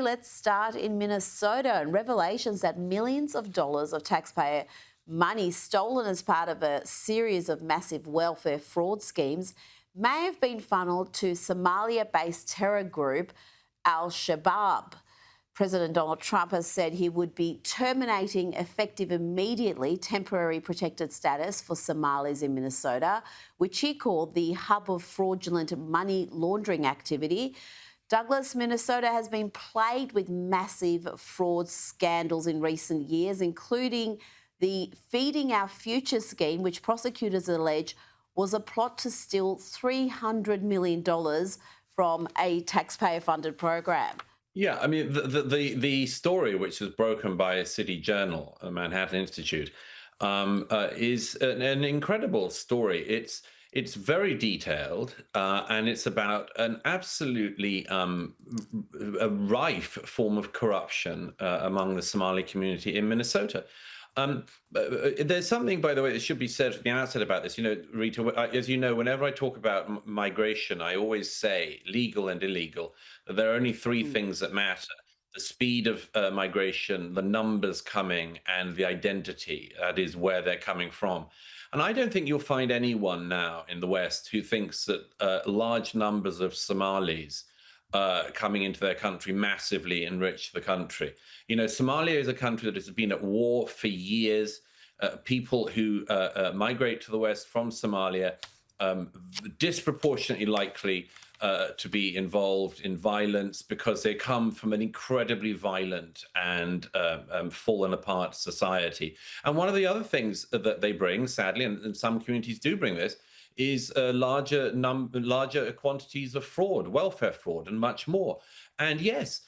Let's start in Minnesota and revelations that millions of dollars of taxpayer money stolen as part of a series of massive welfare fraud schemes may have been funneled to Somalia-based terror group al-Shabab. President Donald Trump has said he would be terminating effective immediately temporary protected status for Somalis in Minnesota, which he called the hub of fraudulent money laundering activity. Douglas, Minnesota has been plagued with massive fraud scandals in recent years, including the Feeding Our Future scheme, which prosecutors allege was a plot to steal $300 million from a taxpayer-funded program. Yeah, I mean, the story, which was broken by a city journal, the Manhattan Institute, is an incredible story. It's very detailed, and it's about an absolutely a rife form of corruption among the Somali community in Minnesota. There's something, by the way, that should be said from the outset about this. You know, Rita, as you know, whenever I talk about migration, I always say legal and illegal. There are only three things that matter: the speed of migration, the numbers coming, and the identity. That is where they're coming from. And I don't think you'll find anyone now in the West who thinks that large numbers of Somalis coming into their country massively enrich the country. You know, Somalia is a country that has been at war for years. People who migrate to the West from Somalia disproportionately likely to be involved in violence because they come from an incredibly violent and fallen apart society. And one of the other things that they bring, sadly, and some communities do bring this, is larger quantities of fraud, welfare fraud, and much more. And yes,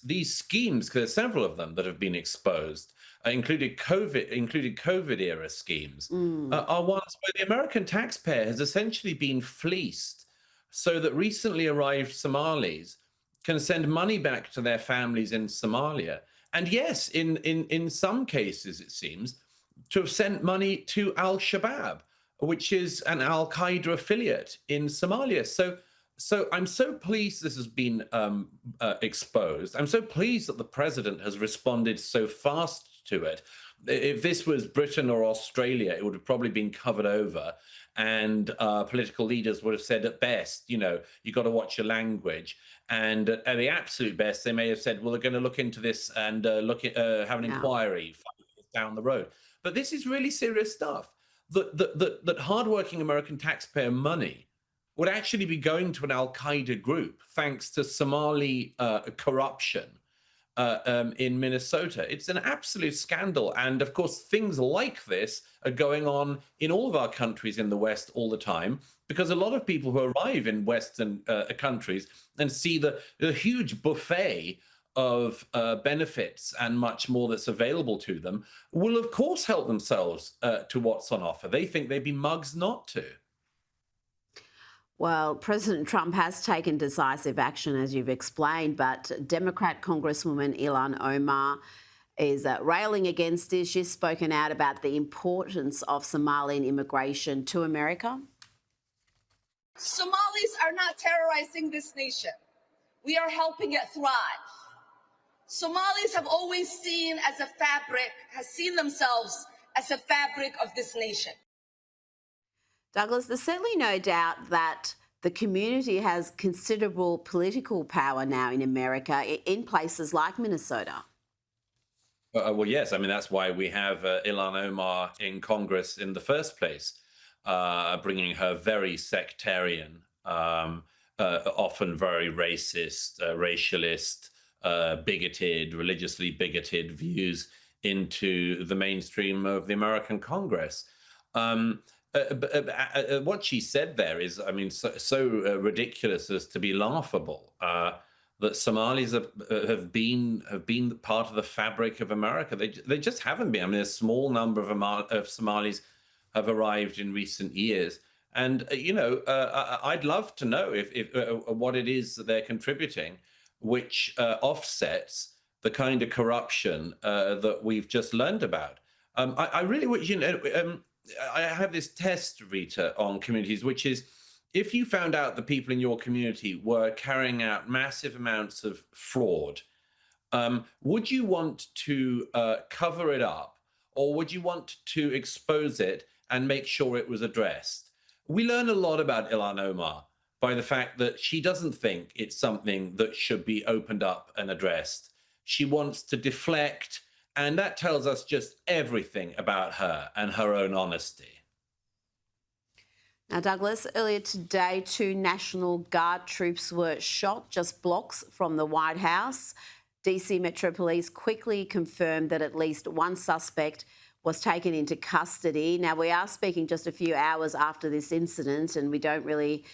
these schemes, because there's several of them that have been exposed, included COVID era schemes, are ones where the American taxpayer has essentially been fleeced, so that recently arrived Somalis can send money back to their families in Somalia. And yes, in some cases, it seems, to have sent money to al-Shabab, which is an al-Qaeda affiliate in Somalia. So I'm so pleased this has been exposed. I'm so pleased that the president has responded so fast to it. If this was Britain or Australia, it would have probably been covered over, and political leaders would have said at best, you know, you've got to watch your language. And at the absolute best, they may have said, well, they're going to look into this and have an inquiry down the road. But this is really serious stuff. That hardworking American taxpayer money would actually be going to an al-Qaeda group thanks to Somali corruption in Minnesota. It's an absolute scandal. And of course, things like this are going on in all of our countries in the West all the time, because a lot of people who arrive in Western countries and see the huge buffet of benefits and much more that's available to them will, of course, help themselves to what's on offer. They think they'd be mugs not to. Well, President Trump has taken decisive action, as you've explained, but Democrat Congresswoman Ilhan Omar is railing against this. She's spoken out about the importance of Somalian immigration to America. Somalis are not terrorizing this nation. We are helping it thrive. Somalis have always seen themselves as a fabric of this nation. Douglas, there's certainly no doubt that the community has considerable political power now in America, in places like Minnesota. Well, yes. I mean, that's why we have Ilhan Omar in Congress in the first place, bringing her very sectarian, often very racist, racialist, bigoted, religiously bigoted views into the mainstream of the American Congress. What she said there is, I mean, so ridiculous as to be laughable. That Somalis have been part of the fabric of America. They just haven't been. I mean, a small number of Somalis have arrived in recent years, and you know, I'd love to know if what it is that they're contributing, which offsets the kind of corruption that we've just learned about. I really would, you know. I have this test, Rita, on communities, which is if you found out the people in your community were carrying out massive amounts of fraud, would you want to cover it up, or would you want to expose it and make sure it was addressed? We learn a lot about Ilhan Omar by the fact that she doesn't think it's something that should be opened up and addressed. She wants to deflect, and that tells us just everything about her and her own honesty. Now, Douglas, earlier today, 2 National Guard troops were shot just blocks from the White House. DC Metro Police quickly confirmed that at least 1 suspect was taken into custody. Now, we are speaking just a few hours after this incident, and we don't really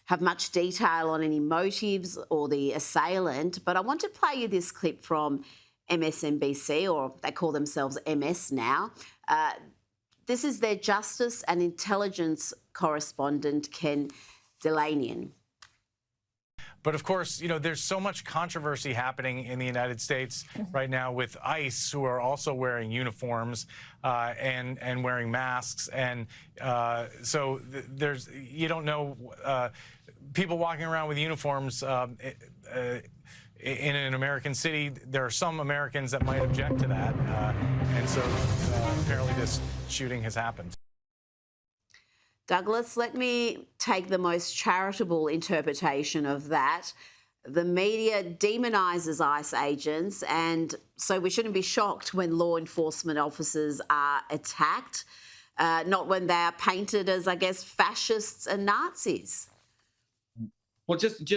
have much detail on any motives or the assailant, but I want to play you this clip from MSNBC, or they call themselves MS now. This is their Justice and Intelligence correspondent, Ken Delanian. But of course, you know, there's so much controversy happening in the United States right now with ICE, who are also wearing uniforms and wearing masks. And so there's, you don't know, people walking around with uniforms in an American city. There are some Americans that might object to that. And so apparently this shooting has happened. Douglas, let me take the most charitable interpretation of that. The media demonises ICE agents, and so we shouldn't be shocked when law enforcement officers are attacked, not when they are painted as, I guess, fascists and Nazis. Well, just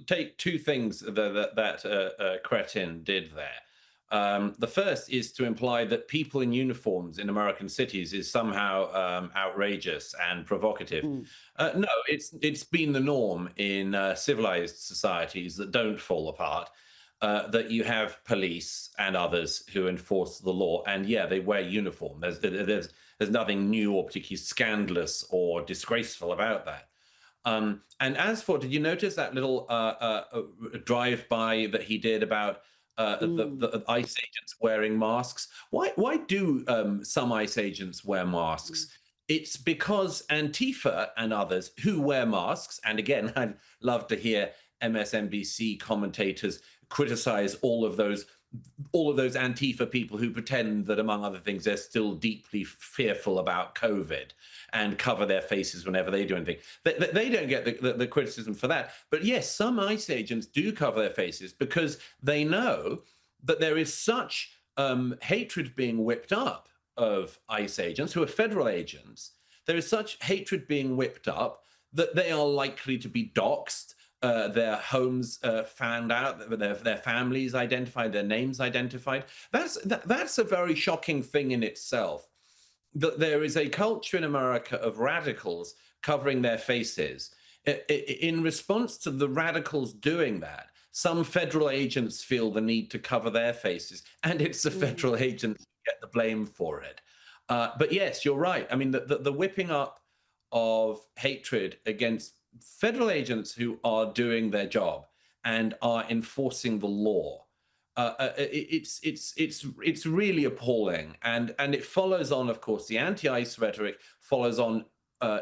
take 2 things that cretin did there. The first is to imply that people in uniforms in American cities is somehow outrageous and provocative. No, it's been the norm in civilized societies that don't fall apart, that you have police and others who enforce the law, and yeah, they wear uniform. There's nothing new or particularly scandalous or disgraceful about that. And as for, did you notice that little drive-by that he did about the ICE agents wearing masks? Why do some ICE agents wear masks? It's because Antifa and others who wear masks, and again, I'd love to hear MSNBC commentators criticize all of those Antifa people who pretend that, among other things, they're still deeply fearful about COVID and cover their faces whenever they do anything. They don't get the criticism for that. But yes, some ICE agents do cover their faces because they know that there is such hatred being whipped up of ICE agents who are federal agents. There is such hatred being whipped up that they are likely to be doxxed, their homes found out, their families identified, their names identified. That's a very shocking thing in itself. That there is a culture in America of radicals covering their faces. In response to the radicals doing that, some federal agents feel the need to cover their faces, and it's the federal agents who get the blame for it. But yes, you're right. I mean, the whipping up of hatred against federal agents who are doing their job and are enforcing the law, it's really appalling, and it follows on, of course, the anti-ICE rhetoric follows on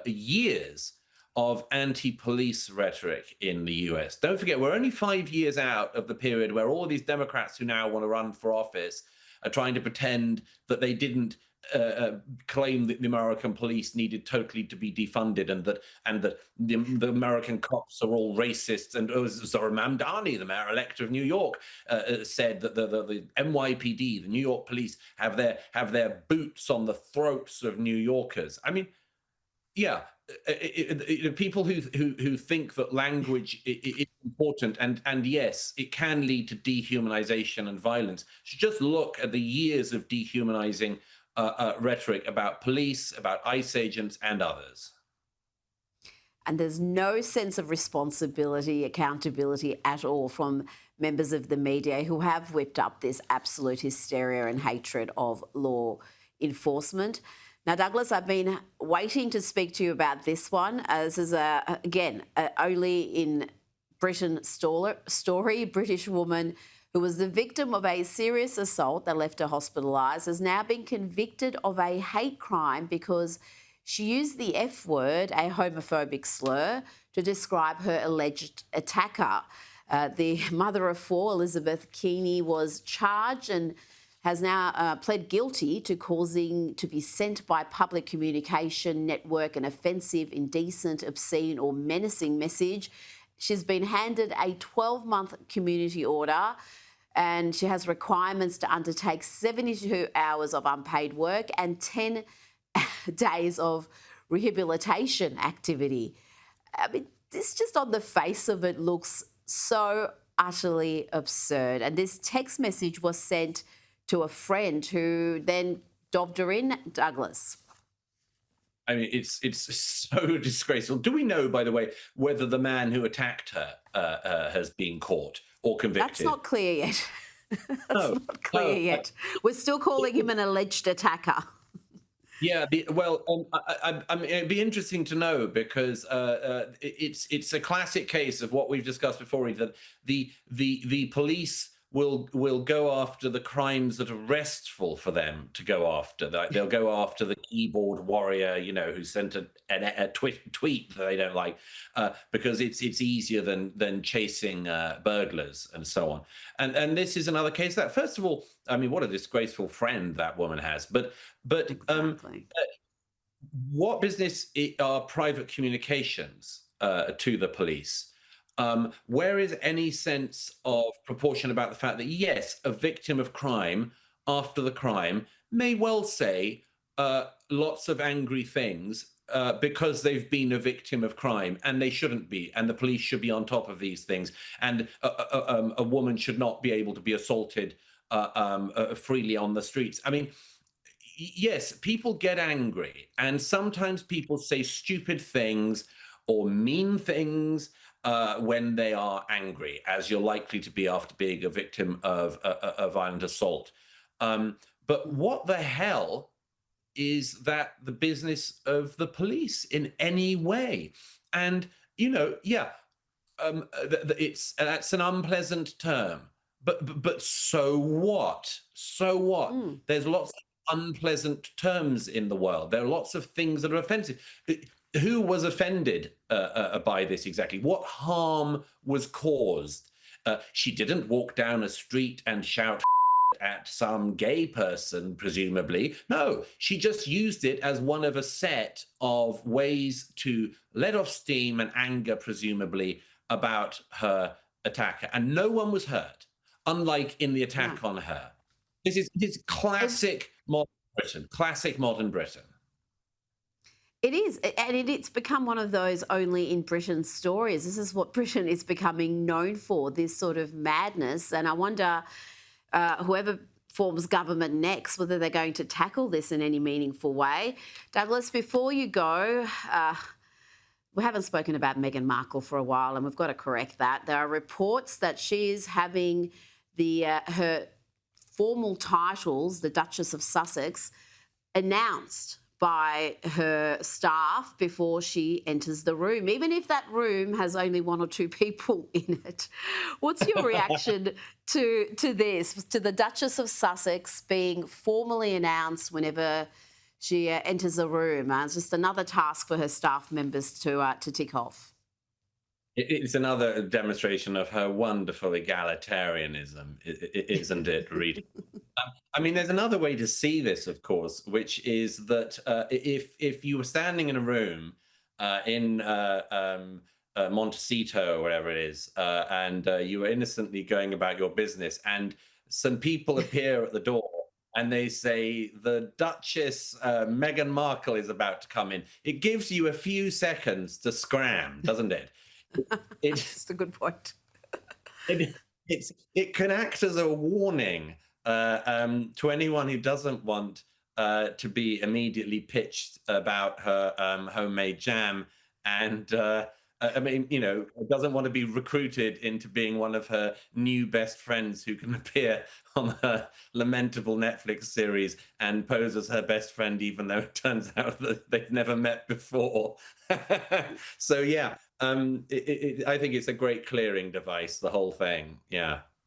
years of anti-police rhetoric in the US. Don't forget, we're only 5 years out of the period where all these Democrats who now want to run for office are trying to pretend that they didn't claim that the American police needed totally to be defunded, and that the American cops are all racists. And Zohran Mamdani, the mayor-elect of New York, said that the NYPD, the New York police, have their boots on the throats of New Yorkers. I mean, yeah, people who think that language is important, and yes, it can lead to dehumanization and violence, should just look at the years of dehumanizing rhetoric about police, about ICE agents and others. And there's no sense of responsibility, accountability at all from members of the media who have whipped up this absolute hysteria and hatred of law enforcement. Now, Douglas, I've been waiting to speak to you about this one. This is, again, only in Britain story. British woman who was the victim of a serious assault that left her hospitalised has now been convicted of a hate crime because She used the F word, a homophobic slur, to describe her alleged attacker. The mother of four, Elizabeth Keeney, was charged and has now pled guilty to causing to be sent by public communication network an offensive, indecent, obscene or menacing message. She's been handed a 12-month community order, and she has requirements to undertake 72 hours of unpaid work and 10 days of rehabilitation activity. I mean, this just on the face of it looks so utterly absurd. And this text message was sent to a friend who then dobbed her in, Douglas. I mean, it's so disgraceful. Do we know, by the way, whether the man who attacked her has been caught or convicted? That's not clear yet. Not clear yet. We're still calling him an alleged attacker. Yeah, I mean, it'd be interesting to know, because it's a classic case of what we've discussed before, that the police will go after the crimes that are restful for them to go after. They'll go after the keyboard warrior, who sent a tweet that they don't like, because it's easier than chasing burglars and so on. And this is another case that, first of all, I mean, what a disgraceful friend that woman has. But Exactly. what business are private communications to the police? Where is any sense of proportion about the fact that, yes, a victim of crime after the crime may well say lots of angry things because they've been a victim of crime, and they shouldn't be, and the police should be on top of these things, and a woman should not be able to be assaulted freely on the streets. I mean, yes, people get angry, and sometimes people say stupid things or mean things when they are angry, as you're likely to be after being a victim of a violent assault. But what the hell is that the business of the police in any way? And, that's an unpleasant term. But so what? So what? There's lots of unpleasant terms in the world. There are lots of things that are offensive. Who was offended by this exactly? What harm was caused? She didn't walk down a street and shout at some gay person, presumably. No, she just used it as one of a set of ways to let off steam and anger, presumably, about her attacker. And no one was hurt, unlike in the attack on her. This is classic modern Britain, classic modern Britain. It is, and it's become one of those only in Britain stories. This is what Britain is becoming known for, this sort of madness. And I wonder whoever forms government next, whether they're going to tackle this in any meaningful way. Douglas, before you go, we haven't spoken about Meghan Markle for a while, and we've got to correct that. There are reports that she is having her formal titles, the Duchess of Sussex, announced by her staff before she enters the room, even if that room has only one or two people in it. What's your reaction to this, to the Duchess of Sussex being formally announced whenever she enters a room? It's just another task for her staff members to tick off. It's another demonstration of her wonderful egalitarianism, isn't it, Rita? I mean, there's another way to see this, of course, which is that if you were standing in a room in Montecito or wherever it is, and you were innocently going about your business, and some people appear at the door and they say, the Duchess Meghan Markle is about to come in, it gives you a few seconds to scram, doesn't it? That's a good point. It can act as a warning to anyone who doesn't want to be immediately pitched about her homemade jam, and I mean, doesn't want to be recruited into being one of her new best friends who can appear on her lamentable Netflix series and pose as her best friend, even though it turns out that they've never met before. So yeah, I think it's a great clearing device, the whole thing. Yeah.